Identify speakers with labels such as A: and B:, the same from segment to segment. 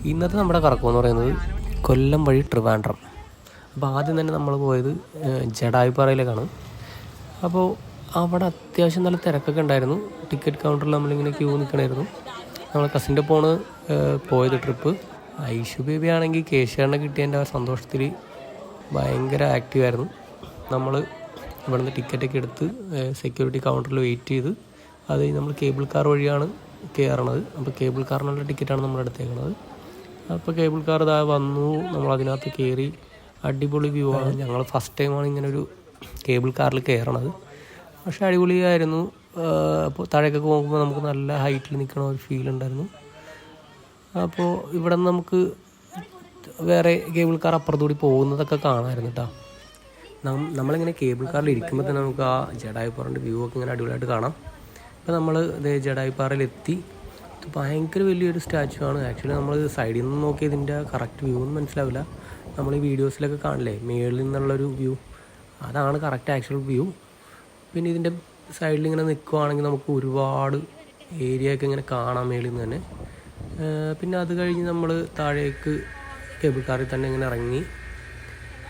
A: ഇന്നത്തെ നമ്മുടെ കറക്കമെന്ന് പറയുന്നത് കൊല്ലം വഴി ട്രിവാൻഡ്രം. അപ്പോൾ ആദ്യം തന്നെ നമ്മൾ പോയത് ജടായുപ്പാറയിലേക്കാണ്. അപ്പോൾ അവിടെ അത്യാവശ്യം നല്ല തിരക്കൊക്കെ ഉണ്ടായിരുന്നു. ടിക്കറ്റ് കൗണ്ടറിൽ നമ്മളിങ്ങനെ ക്യൂ നിൽക്കണമായിരുന്നു. നമ്മൾ കസിൻ്റെ പോണ് പോയത് ട്രിപ്പ്. ഐഷു ബേബി ആണെങ്കിൽ കേശവണ്ണ കിട്ടിയതിൻ്റെ ആ സന്തോഷത്തിൽ ഭയങ്കര ആക്റ്റീവായിരുന്നു. നമ്മൾ ഇവിടുന്ന് ടിക്കറ്റൊക്കെ എടുത്ത് സെക്യൂരിറ്റി കൗണ്ടറിൽ വെയിറ്റ് ചെയ്ത് അത് നമ്മൾ കേബിൾ കാർ വഴിയാണ് കയറണത്. അപ്പോൾ കേബിൾ കാറിനുള്ള ടിക്കറ്റാണ് നമ്മൾ എടുത്തേക്കുന്നത്. അപ്പോൾ കേബിൾ കാർ ഇതാ വന്നു, നമ്മളതിനകത്ത് കയറി. അടിപൊളി വ്യൂ ആണ്. ഞങ്ങൾ ഫസ്റ്റ് ടൈമാണ് ഇങ്ങനെ ഒരു കേബിൾ കാറിൽ കയറണത്. പക്ഷേ അടിപൊളിയായിരുന്നു. അപ്പോൾ താഴേക്കൊക്കെ പോകുമ്പോൾ നമുക്ക് നല്ല ഹൈറ്റിൽ നിൽക്കണ ഒരു ഫീൽ ഉണ്ടായിരുന്നു. അപ്പോൾ ഇവിടെ നിന്ന് നമുക്ക് വേറെ കേബിൾ കാർ അപ്പുറത്തുകൂടി പോകുന്നതൊക്കെ കാണാമായിരുന്നു കേട്ടോ. നമ്മളിങ്ങനെ കേബിൾ കാറിൽ ഇരിക്കുമ്പോൾ തന്നെ നമുക്ക് ആ ജടായുപ്പാറൻ്റെ വ്യൂ ഒക്കെ ഇങ്ങനെ അടിപൊളിയായിട്ട് കാണാം. അപ്പോൾ നമ്മൾ ജടായുപ്പാറയിലെത്തി. ഇത് ഭയങ്കര വലിയൊരു സ്റ്റാച്ചു ആണ്. ആക്ച്വലി നമ്മൾ സൈഡിൽ നിന്ന് നോക്കി ഇതിൻ്റെ കറക്റ്റ് വ്യൂ ഒന്നും മനസ്സിലാവില്ല. നമ്മൾ ഈ വീഡിയോസിലൊക്കെ കാണില്ലേ മേളിൽ നിന്നുള്ളൊരു വ്യൂ, അതാണ് കറക്റ്റ് ആക്ച്വൽ വ്യൂ. പിന്നെ ഇതിൻ്റെ സൈഡിൽ ഇങ്ങനെ നിൽക്കുവാണെങ്കിൽ നമുക്ക് ഒരുപാട് ഏരിയ ഒക്കെ ഇങ്ങനെ കാണാം മേളിൽ നിന്ന് തന്നെ. പിന്നെ അത് കഴിഞ്ഞ് നമ്മൾ താഴേക്ക് കേബിൾ കാറിൽ തന്നെ ഇങ്ങനെ ഇറങ്ങി.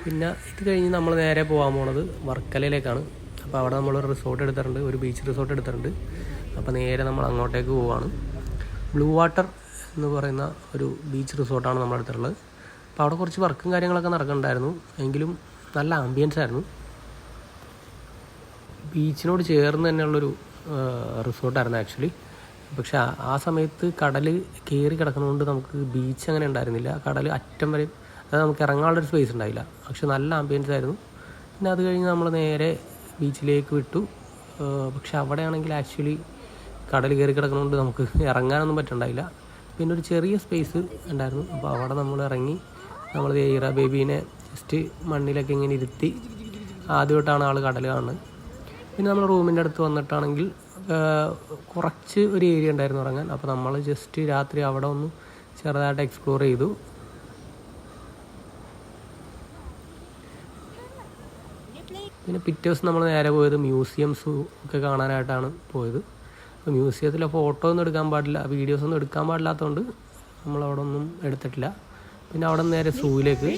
A: പിന്നെ ഇത് കഴിഞ്ഞ് നമ്മൾ നേരെ പോകാൻ പോണത് വർക്കലയിലേക്കാണ്. അപ്പോൾ അവിടെ നമ്മളൊരു റിസോർട്ട് എടുത്തിട്ടുണ്ട്, ഒരു ബീച്ച് റിസോർട്ട് എടുത്തിട്ടുണ്ട്. അപ്പോൾ നേരെ നമ്മൾ അങ്ങോട്ടേക്ക് പോവുകയാണ്. ബ്ലൂ വാട്ടർ എന്ന് പറയുന്ന ഒരു ബീച്ച് റിസോർട്ടാണ് നമ്മൾ എടുത്തിട്ടുള്ളത്. അപ്പോൾ അവിടെ കുറച്ച് വർക്കും കാര്യങ്ങളൊക്കെ നടക്കുന്നുണ്ടായിരുന്നു. എങ്കിലും നല്ല ആംബിയൻസ് ആയിരുന്നു. ബീച്ചിനോട് ചേർന്ന് തന്നെയുള്ളൊരു റിസോർട്ടായിരുന്നു ആക്ച്വലി. പക്ഷേ ആ സമയത്ത് കടൽ കയറി കിടക്കുന്നതുകൊണ്ട് നമുക്ക് ബീച്ച് അങ്ങനെ ഉണ്ടായിരുന്നില്ല. കടൽ അറ്റം വരെ, അതായത് നമുക്ക് ഇറങ്ങാനുള്ളൊരു സ്പേസ് ഉണ്ടായില്ല. പക്ഷെ നല്ല ആംബിയൻസ് ആയിരുന്നു. പിന്നെ അത് കഴിഞ്ഞ് നമ്മൾ നേരെ ബീച്ചിലേക്ക് വിട്ടു. പക്ഷെ അവിടെയാണെങ്കിൽ ആക്ച്വലി കടൽ കയറി കിടക്കുന്നതുകൊണ്ട് നമുക്ക് ഇറങ്ങാനൊന്നും പറ്റുന്നുണ്ടായില്ല. പിന്നെ ഒരു ചെറിയ സ്പേസ് ഉണ്ടായിരുന്നു. അപ്പോൾ അവിടെ നമ്മൾ ഇറങ്ങി. നമ്മൾ ഈറ ബേബീനെ ജസ്റ്റ് മണ്ണിലൊക്കെ ഇങ്ങനെ ഇരുത്തി. ആദ്യമായിട്ടാണ് ആൾ കടൽ കാണുന്നത്. പിന്നെ നമ്മൾ റൂമിൻ്റെ അടുത്ത് വന്നിട്ടാണെങ്കിൽ കുറച്ച് ഒരു ഏരിയ ഉണ്ടായിരുന്നു ഇറങ്ങാൻ. അപ്പോൾ നമ്മൾ ജസ്റ്റ് രാത്രി അവിടെ ഒന്ന് ചെറുതായിട്ട് എക്സ്പ്ലോർ ചെയ്തു. പിന്നെ പിറ്റേ ദിവസം നമ്മൾ നേരെ പോയത് മ്യൂസിയംസ് ഒക്കെ കാണാനായിട്ടാണ് പോയത്. അപ്പോൾ മ്യൂസിയത്തിലെ ഫോട്ടോ ഒന്നും എടുക്കാൻ പാടില്ല, വീഡിയോസൊന്നും എടുക്കാൻ പാടില്ലാത്തതുകൊണ്ട് നമ്മളവിടെ ഒന്നും എടുത്തിട്ടില്ല. പിന്നെ അവിടെ നേരെ സൂവിലേക്ക്.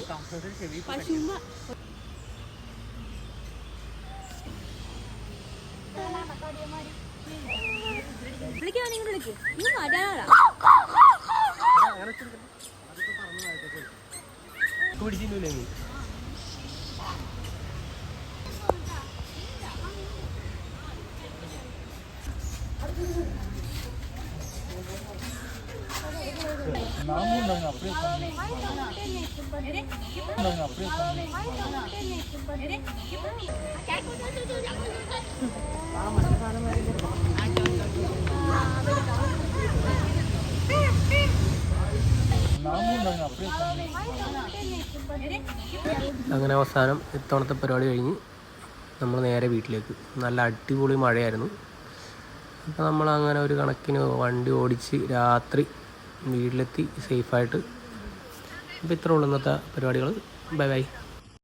A: അങ്ങനെ അവസാനം ഇത്തവണത്തെ പരിപാടി കഴിഞ്ഞ് നമ്മൾ നേരെ വീട്ടിലേക്ക്. നല്ല അടിപൊളി മഴയായിരുന്നു. അപ്പോൾ നമ്മളങ്ങനെ ഒരു കണക്കിന് വണ്ടി ഓടിച്ച് രാത്രി വീട്ടിലെത്തി സേഫായിട്ട്. അപ്പോൾ ഇത്രേ ഉള്ളൂ ഇന്നത്തെ പരിപാടികൾ. Bye bye.